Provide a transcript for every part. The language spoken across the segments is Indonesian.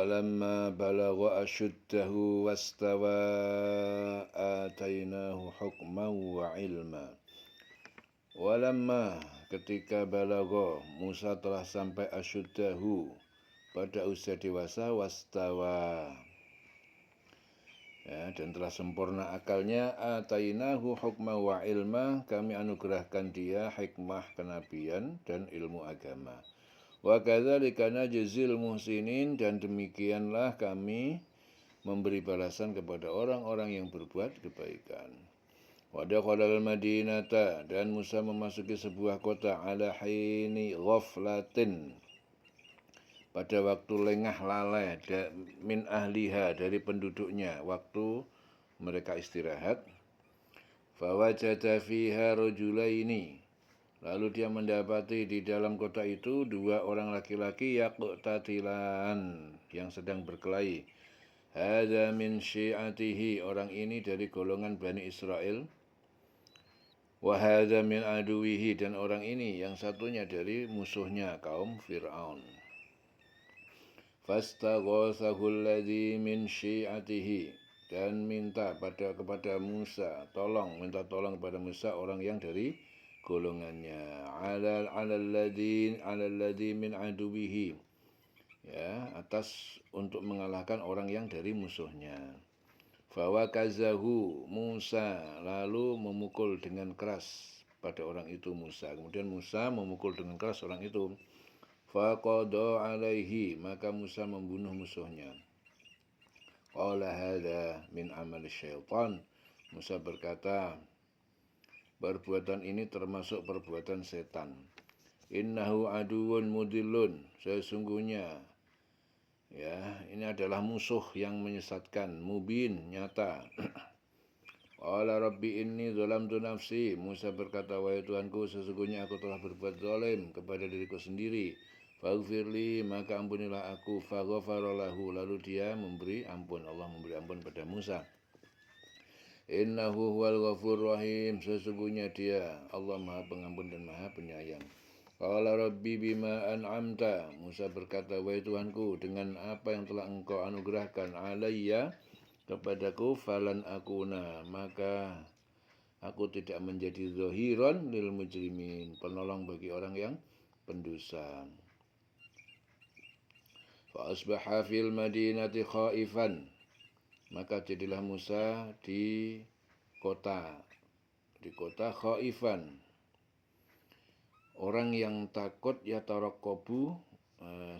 Walamma balagha ashuddahu wastawa atainahu hukman wa ilma. Walamma ketika balagha Musa telah sampai ashuddahu pada usia dewasa, wastawa dan telah sempurna akalnya, atainahu hukma wa ilma, kami anugerahkan dia hikmah kenabian dan ilmu agama. Wa kadzalika najzil muhsinin, dan demikianlah kami memberi balasan kepada orang-orang yang berbuat kebaikan. Wa dakhalal madinata, dan Musa memasuki sebuah kota, ala hini ghaflatin, pada waktu lengah lalai, min ahliha, dari penduduknya, waktu mereka istirahat. Fawajada fiha rajulaini, lalu dia mendapati di dalam kota itu dua orang laki-laki yaqtatilan, yang sedang berkelahi. Hadza min syi'atihi, orang ini dari golongan Bani Israel. Wa hadza min aduwihi, dan orang ini yang satunya dari musuhnya kaum Fir'aun. Fastaghathahu alladzi min syi'atihi, dan minta kepada Musa minta tolong kepada Musa orang yang dari golongannya, alladzi min aduwihi, atas untuk mengalahkan orang yang dari musuhnya. Fawakazahu Musa, lalu memukul dengan keras pada orang itu Musa. Kemudian Musa memukul dengan keras orang itu. Faqada alaihi, maka Musa membunuh musuhnya. Qala hadza min amali syaitan, Musa berkata, perbuatan ini termasuk perbuatan setan. Innahu aduwwun mudillun, sesungguhnya ini adalah musuh yang menyesatkan, mubin, nyata. Qala rabbi inni zalamtu nafsi, Musa berkata, wahai Tuhanku, sesungguhnya aku telah berbuat zalim kepada diriku sendiri. Faghfirli, maka ampunilah aku. Faghfara lahu, lalu dia memberi ampun, Allah memberi ampun pada Musa. Innahu huwal ghafur rahim, sesungguhnya dia Allah Maha Pengampun dan Maha Penyayang. Qala rabbi bima an'amta, Musa berkata, wahai Tuhanku, dengan apa yang telah engkau anugerahkan alayya, kepadaku, falan akuna, maka aku tidak menjadi zahiran lil mujrimin, penolong bagi orang yang pendosa. Fa asbaha fil madinati khaifan, maka jadilah Musa di kota khaifan, orang yang takut, yatarakkabu,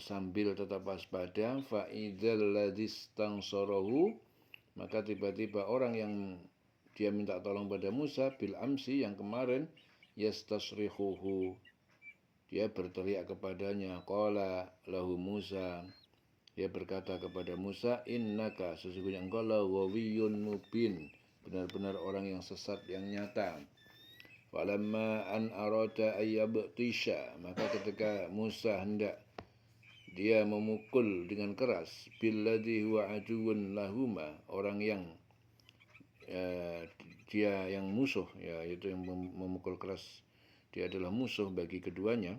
sambil tetap waspada. Fa idzal ladzis tansarahu, maka tiba-tiba orang yang dia minta tolong pada Musa, bil amsi, yang kemarin, yastasrihuhu, dia berteriak kepadanya. Qala lahu Musa, dia berkata kepada Musa, innaka, sesungguhnya engkau laghawiyyun mubin, benar-benar orang yang sesat yang nyata. Falamma an arada ayyabtisha, maka ketika Musa hendak dia memukul dengan keras, billadzi huwa aduwwun lahuma, orang yang dia yang musuh, yaitu yang memukul keras, dia adalah musuh bagi keduanya.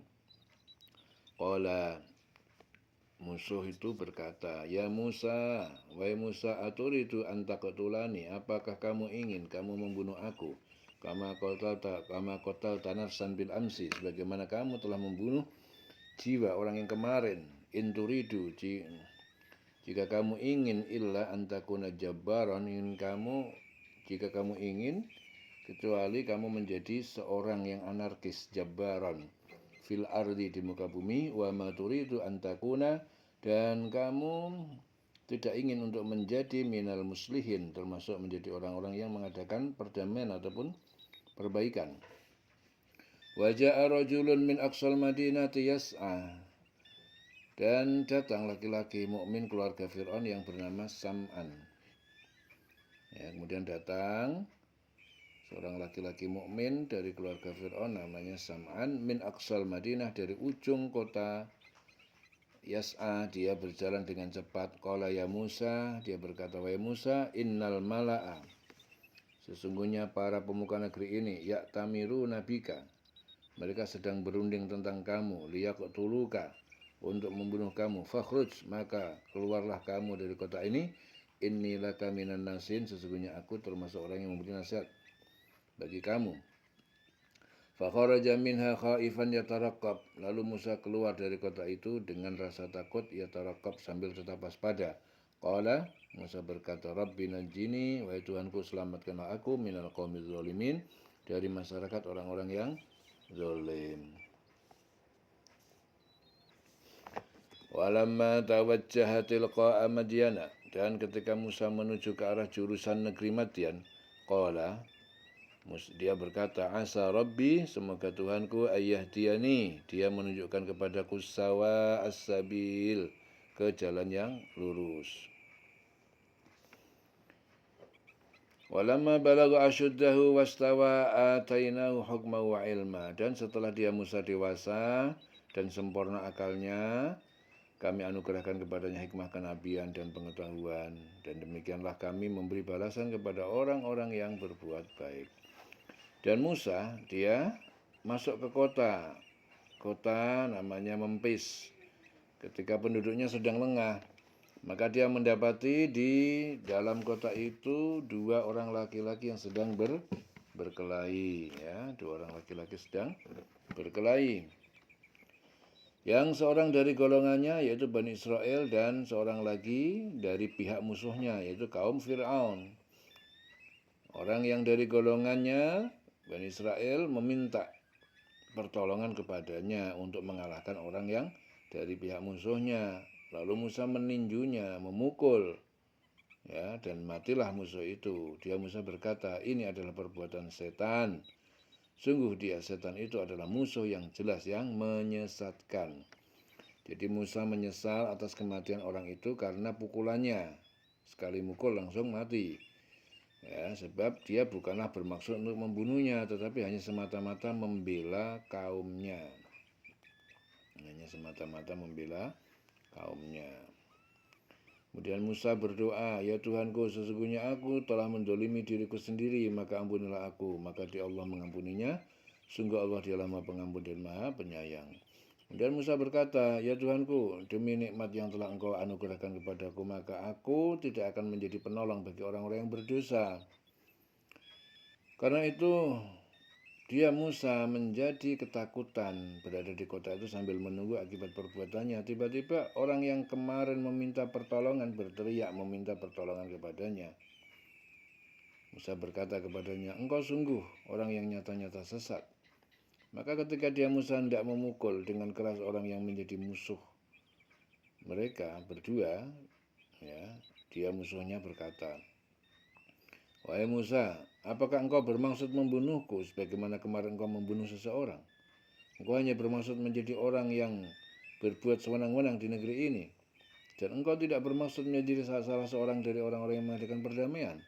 Qala, musuh itu berkata, ya Musa, wahai Musa, aturidu an taqtulani, apakah kamu ingin kamu membunuh aku? Kama qatalta nafsan bil amsi, sebagaimana kamu telah membunuh jiwa orang yang kemarin. Inturidu, jika kamu ingin, illa antakuna jabbaran, jika kamu ingin, kecuali kamu menjadi seorang yang anarkis, jabbaran, fil ardi, di muka bumi. Wa ma turidu antakuna, dan kamu tidak ingin untuk menjadi minal muslihin, termasuk menjadi orang-orang yang mengadakan perdamaian ataupun perbaikan. Wa ja'a rajulun min aqsal madinati yas'a, dan datang laki-laki mukmin keluarga Fir'aun yang bernama Sam'an. Kemudian datang seorang laki-laki mukmin dari keluarga Fir'aun namanya Sam'an, min aqsal Madinah, dari ujung kota. Yas'a, dia berjalan dengan cepat. Qala ya Musa, dia berkata, wahai Musa, innal mala'a, sesungguhnya para pemuka negeri ini, ya'tamiru nabika, mereka sedang berunding tentang kamu, liyaqtuluka, untuk membunuh kamu. Fakhruj, maka keluarlah kamu dari kota ini. Inni laka minan nasin, sesungguhnya aku termasuk orang yang memberi nasihat bagi kamu. Fakharaja minha khaifan yataraqqab. Lalu Musa keluar dari kota itu dengan rasa takut, yataraqqab sambil tetap waspada. Qala, Musa berkata, Rabbi najini, wahai Tuhanku selamatkanlah aku minal qaumidz zalimin, dari masyarakat orang-orang yang zalim. Walamma tawajjaha tilqa'a Madyana, dan ketika Musa menuju ke arah jurusan negeri Madian, qala, dia berkata, asa Rabbi, semoga Tuhanku ayyahdiyani, dia menunjukkan kepadaku sawa as-sabil, ke jalan yang lurus. Walamma balagha asyuddahu wastawa atainahu hukma wa ilma, dan setelah dia Musa dewasa dan sempurna akalnya, kami anugerahkan kepadanya hikmah kenabian dan pengetahuan, dan demikianlah kami memberi balasan kepada orang-orang yang berbuat baik. Dan Musa, dia masuk ke kota namanya Memphis. Ketika penduduknya sedang lengah, maka dia mendapati di dalam kota itu dua orang laki-laki yang sedang berkelahi. Ya, dua orang laki-laki sedang berkelahi. Yang seorang dari golongannya yaitu Bani Israel, dan seorang lagi dari pihak musuhnya yaitu kaum Fir'aun. Orang yang dari golongannya Bani Israel meminta pertolongan kepadanya untuk mengalahkan orang yang dari pihak musuhnya. Lalu Musa meninjunya, memukul, ya, dan matilah musuh itu. Dia Musa berkata, ini adalah perbuatan setan. Sungguh dia, setan itu adalah musuh yang jelas yang menyesatkan. Jadi Musa menyesal atas kematian orang itu karena pukulannya. Sekali mukul langsung mati. Ya, sebab dia bukanlah bermaksud untuk membunuhnya, tetapi hanya semata-mata membela kaumnya. Hanya semata-mata membela kaumnya. Kemudian Musa berdoa, ya Tuhanku, sesungguhnya aku telah mendolimi diriku sendiri, maka ampunilah aku. Maka dia Allah mengampuninya. Sungguh Allah dialah Maha Pengampun dan Maha Penyayang. Kemudian Musa berkata, ya Tuhanku, demi nikmat yang telah Engkau anugerahkan kepadaku, maka aku tidak akan menjadi penolong bagi orang-orang yang berdosa. Karena itu, dia Musa menjadi ketakutan berada di kota itu sambil menunggu akibat perbuatannya. Tiba-tiba orang yang kemarin meminta pertolongan berteriak meminta pertolongan kepadanya. Musa berkata kepadanya, engkau sungguh orang yang nyata-nyata sesat. Maka ketika dia Musa hendak memukul dengan keras orang yang menjadi musuh mereka berdua, ya, dia musuhnya berkata, wahai Musa, apakah engkau bermaksud membunuhku sebagaimana kemarin engkau membunuh seseorang? Engkau hanya bermaksud menjadi orang yang berbuat sewenang-wenang di negeri ini. Dan engkau tidak bermaksud menjadi salah seorang dari orang-orang yang mengadakan perdamaian.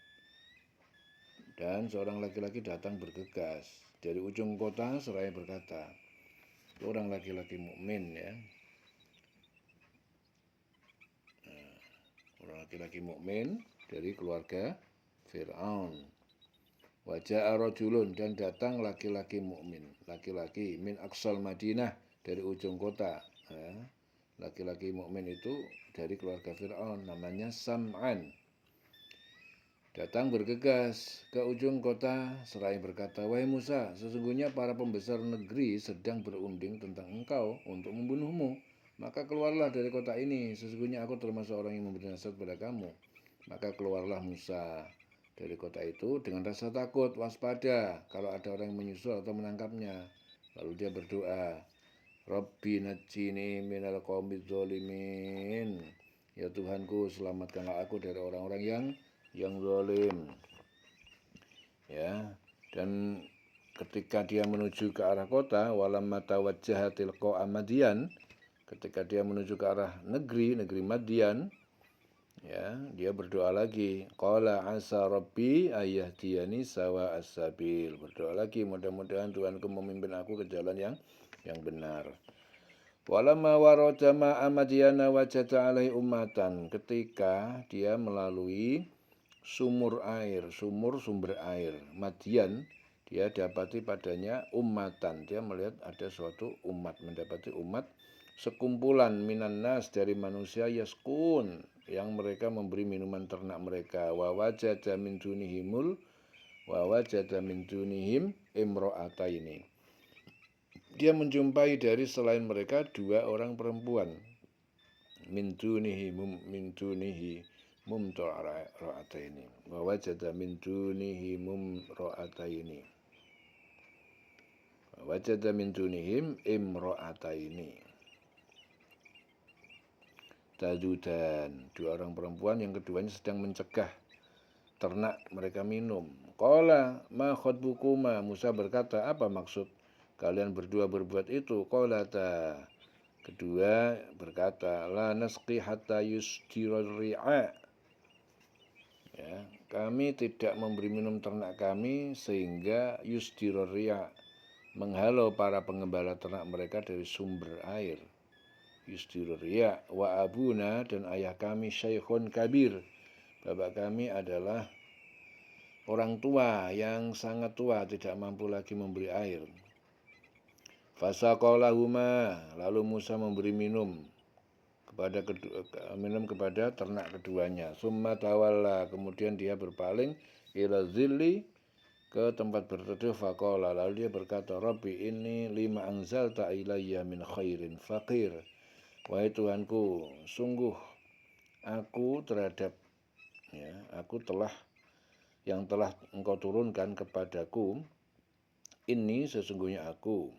Dan seorang laki-laki datang bergegas dari ujung kota seraya berkata, itu orang laki-laki mukmin, ya. Orang laki-laki mukmin dari keluarga Fir'aun. Wajah rajulun, dan datang laki-laki mukmin, laki-laki min aqsal Madinah, dari ujung kota. Laki-laki mukmin itu dari keluarga Fir'aun, namanya Sam'an. Datang bergegas ke ujung kota seraya berkata, wahai Musa, sesungguhnya para pembesar negeri sedang berunding tentang engkau untuk membunuhmu. Maka keluarlah dari kota ini, sesungguhnya aku termasuk orang yang memberi nasihat pada kamu. Maka keluarlah Musa dari kota itu dengan rasa takut, waspada kalau ada orang yang menyusul atau menangkapnya. Lalu dia berdoa, Rabbi najjini minal qaumidz zalimin. Ya Tuhanku, selamatkanlah aku dari orang-orang yang zalim. Ya, dan ketika dia menuju ke arah kota, walamma tawajjaha tilqa Madian, ketika dia menuju ke arah negeri Madian, ya, dia berdoa lagi, qala asa rabbi ayyahdiyani sawa as-sabil. Berdoa lagi, mudah-mudahan Tuhanku memimpin aku ke jalan yang benar. Walamma warada ma'a Madyana wajada alaihi ummatan, ketika dia melalui sumber air Madian, dia dapati padanya ummatan, dia melihat ada suatu umat, mendapati umat sekumpulan minan nas dari manusia yaskun yang mereka memberi minuman ternak mereka. Wa wajada min dunihim imra'ataini. Dia menjumpai dari selain mereka dua orang perempuan. Min dunihi mumra'ataini. Wa wajada min dunihi mumra'ataini. Wa wajada min dunihim imra'ataini. Tadudan, dua orang perempuan yang keduanya sedang mencegah ternak mereka minum. Qala ma khatbukuma, Musa berkata, apa maksud kalian berdua berbuat itu? Qalata, kedua berkata, la nasqi hatta yusdirar ri'a. Ya, kami tidak memberi minum ternak kami sehingga yusdirar ri'a, menghalau para pengembala ternak mereka dari sumber air. Yusdirur ya wa abuna, dan ayah kami syekhun kabir, bapak kami adalah orang tua yang sangat tua, tidak mampu lagi memberi air. Fasaqalahuma, lalu Musa memberi minum kepada ternak keduanya. Summa tawalla, kemudian dia berpaling ila zilli, ke tempat berteduh. Faqala, lalu dia berkata, Rabbi inni lima anzalta ilayya min khairin faqir. Wahai Tuhanku, sungguh aku terhadap aku yang telah Engkau turunkan kepadaku, ini sesungguhnya aku,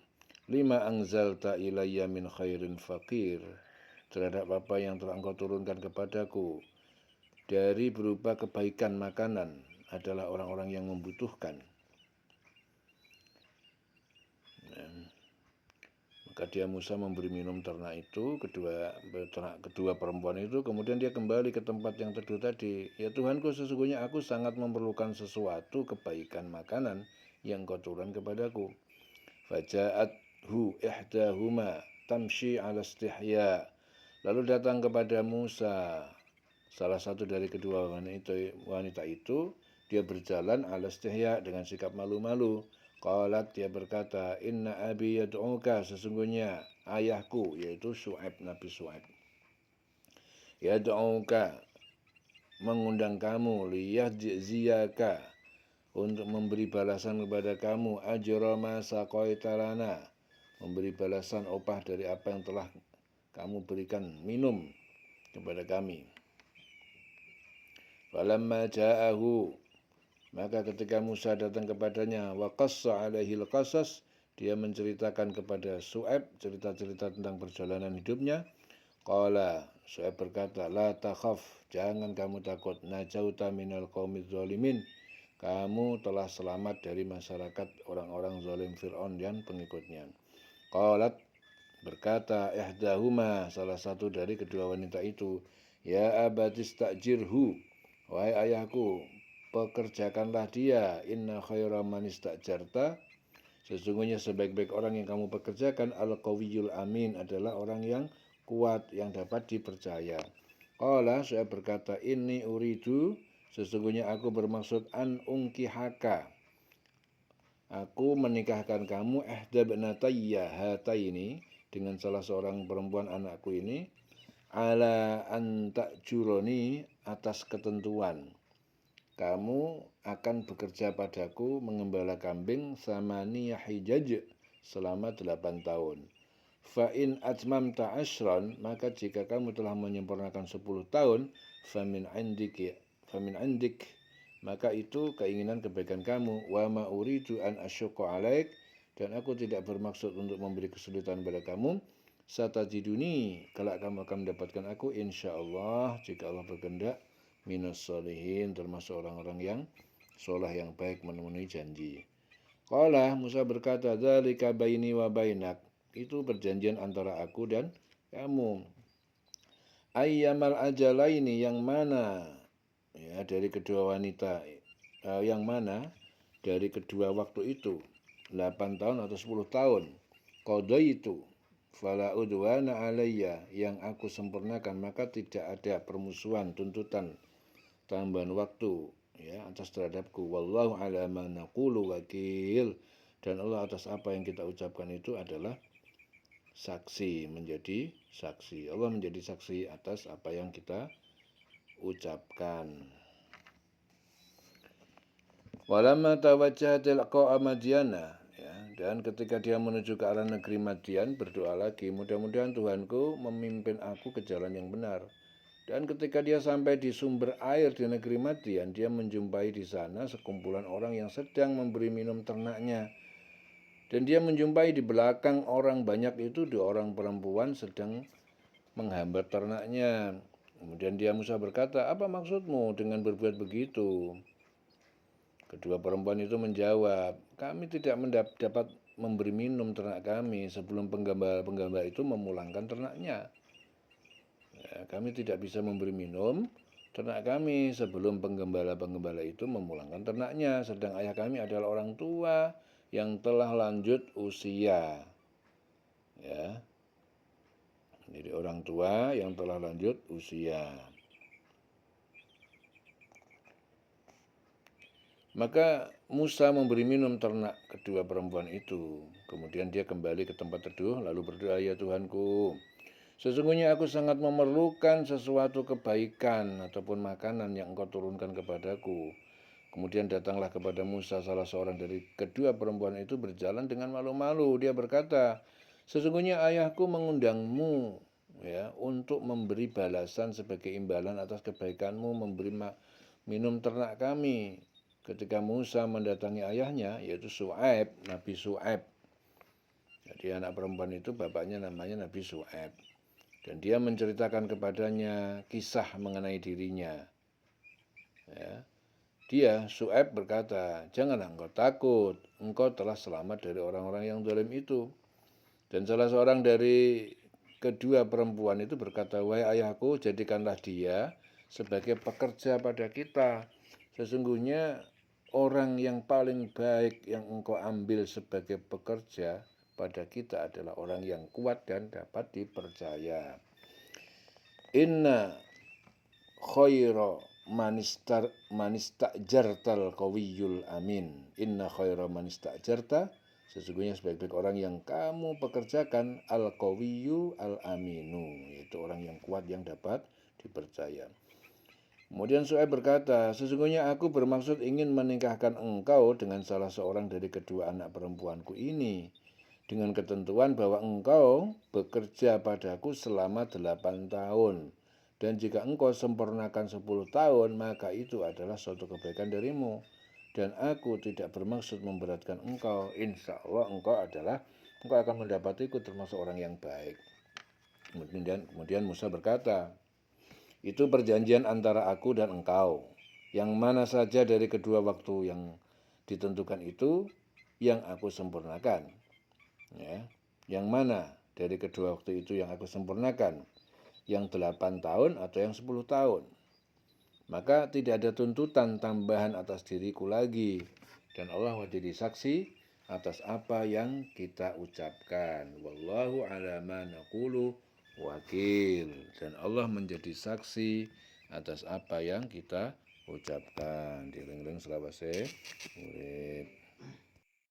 lima anzalta ilayya min khairin faqir, terhadap apa yang telah Engkau turunkan kepadaku dari berupa kebaikan makanan adalah orang-orang yang membutuhkan. Maka dia Musa memberi minum ternak itu, kedua perempuan itu, kemudian dia kembali ke tempat yang teduh tadi. Ya Tuhanku, sesungguhnya aku sangat memerlukan sesuatu kebaikan makanan yang Kau turunkan kepadaku. Faja'athu ihdahuma tamshi ala istihya. Lalu datang kepada Musa salah satu dari kedua wanita itu, dia berjalan ala istihya, dengan sikap malu-malu. Qalat, dia berkata, inna abi yad'uka, sesungguhnya ayahku, yaitu Nabi Syuaib, yad'uka, mengundang kamu, liyajziyaka, untuk memberi balasan kepada kamu, ajra ma saqaita lana, memberi balasan upah dari apa yang telah kamu berikan minum kepada kami. Falamma ja'ahu, maka ketika Musa datang kepadanya, wa qassa alaihil qasas, dia menceritakan kepada Syuaib cerita-cerita tentang perjalanan hidupnya. Qala, Syuaib berkata, la takhaf, jangan kamu takut, najauta minal qaumiz zalimin, kamu telah selamat dari masyarakat orang-orang zalim Fir'aun dan pengikutnya. Qalat, berkata ihdahuma, salah satu dari kedua wanita itu, ya abatis ta'jirhu, wahai ayahku, pekerjakanlah dia, inna khaira man istajarta, sesungguhnya sebaik-baik orang yang kamu pekerjakan, al-qawiyul amin, adalah orang yang kuat, yang dapat dipercaya. Qala, saya berkata, inni uridu, sesungguhnya aku bermaksud an unkihaka, aku menikahkan kamu, ihdabnatayya hataini, dengan salah seorang perempuan anakku ini, ala an ta'juroni, atas ketentuan kamu akan bekerja padaku mengembala kambing samaniyah hijaj, selama 8 tahun. Fa'in atmamta ashran, maka jika kamu telah menyempurnakan 10 tahun, famin indik, maka itu keinginan kebaikan kamu. Wa ma uridu an asyqa alaik, dan aku tidak bermaksud untuk memberi kesulitan pada kamu. Satajiduni, kelak kamu akan mendapatkan aku, insyaallah, jika Allah berkehendak, minas solihin, termasuk orang-orang yang soleh, yang baik, memenuhi janji. Qala, Musa berkata, dzalika baini wa bainak, itu perjanjian antara aku dan kamu. Ayyamal ajalaini, yang mana dari kedua wanita, yang mana dari kedua waktu itu, 8 tahun atau 10 tahun. Qadaitu fala udwana alayya, yang aku sempurnakan, maka tidak ada permusuhan, tuntutan, tambahan waktu atas terhadapku. Wallahu ala ma naqulu wakil, dan Allah atas apa yang kita ucapkan itu adalah saksi, menjadi saksi. Allah menjadi saksi atas apa yang kita ucapkan. Walamma tawajjaha tilqa'a Madyana, ya, dan ketika dia menuju ke arah negeri Madian, berdoa lagi, mudah-mudahan Tuhanku memimpin aku ke jalan yang benar. Dan ketika dia sampai di sumber air di negeri Madian, dia menjumpai di sana sekumpulan orang yang sedang memberi minum ternaknya. Dan dia menjumpai di belakang orang banyak itu 2 orang perempuan sedang menghambat ternaknya. Kemudian dia Musa berkata, apa maksudmu dengan berbuat begitu? Kedua perempuan itu menjawab, kami tidak dapat memberi minum ternak kami sebelum penggembala itu memulangkan ternaknya. Ya, kami tidak bisa memberi minum ternak kami sebelum penggembala itu memulangkan ternaknya. Sedang ayah kami adalah orang tua yang telah lanjut usia. Ya, jadi orang tua yang telah lanjut usia. Maka Musa memberi minum ternak kedua perempuan itu. Kemudian dia kembali ke tempat teduh lalu berdoa, ya Tuhanku, sesungguhnya aku sangat memerlukan sesuatu kebaikan ataupun makanan yang Engkau turunkan kepadaku. Kemudian datanglah kepada Musa salah seorang dari kedua perempuan itu berjalan dengan malu-malu. Dia berkata, sesungguhnya ayahku mengundangmu, ya, untuk memberi balasan sebagai imbalan atas kebaikanmu memberi minum ternak kami. Ketika Musa mendatangi ayahnya, yaitu Syuaib, Nabi Syuaib. Jadi anak perempuan itu bapaknya namanya Nabi Syuaib. Dan dia menceritakan kepadanya kisah mengenai dirinya. Ya. Dia, Syuaib, berkata, janganlah engkau takut, engkau telah selamat dari orang-orang yang zalim itu. Dan salah seorang dari kedua perempuan itu berkata, wahai ayahku, jadikanlah dia sebagai pekerja pada kita. Sesungguhnya orang yang paling baik yang engkau ambil sebagai pekerja pada kita adalah orang yang kuat dan dapat dipercaya. Inna khaira manistajartal qawiyul amin. Inna khaira manistajarta, sesungguhnya sebaik-baik orang yang kamu pekerjakan al-qawiyyu al-aminu, yaitu orang yang kuat yang dapat dipercaya. Kemudian Syuaib berkata, sesungguhnya aku bermaksud ingin menikahkan engkau dengan salah seorang dari kedua anak perempuanku ini, dengan ketentuan bahwa engkau bekerja padaku selama 8 tahun. Dan jika engkau sempurnakan 10 tahun, maka itu adalah suatu kebaikan darimu. Dan aku tidak bermaksud memberatkan engkau. Insya Allah engkau akan mendapatiku termasuk orang yang baik. Kemudian Musa berkata, itu perjanjian antara aku dan engkau. Yang mana saja dari kedua waktu yang ditentukan itu yang aku sempurnakan. Ya. Yang mana dari kedua waktu itu yang aku sempurnakan? Yang 8 tahun atau yang 10 tahun? Maka tidak ada tuntutan tambahan atas diriku lagi. Dan Allah menjadi saksi atas apa yang kita ucapkan. Wallahu ala ma naqulu wakil. Dan Allah menjadi saksi atas apa yang kita ucapkan. Dieling-eling selawase urip.